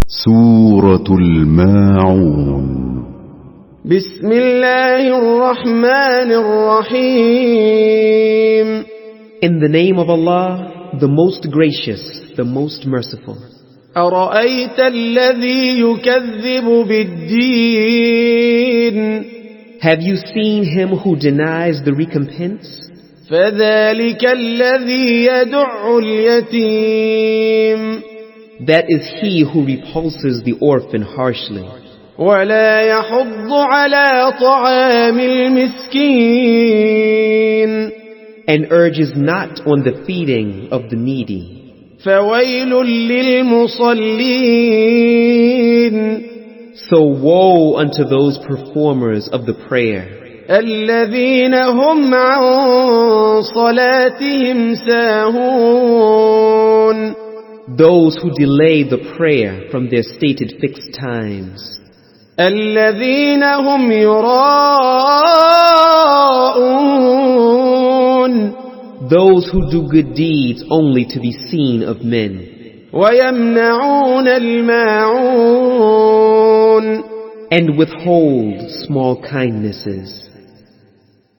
سورة الماعون بسم الله الرحمن الرحيم. In the name of Allah, the most gracious, the most merciful. أرأيت الذي يكذب بالدين Have you seen him who denies the recompense? فذلك الذي يدع اليتيم That is he who repulses the orphan harshly, ولا يحض على طعام المسكين and urges not on the feeding of the needy. فويل للمصلين So woe unto those performers of the prayer, الذين هم عن صلاتهم ساهون those who delay the prayer from their stated fixed times, الذين هم يراءون those who do good deeds only to be seen of men, ويمنعون الماعون and withhold small kindnesses.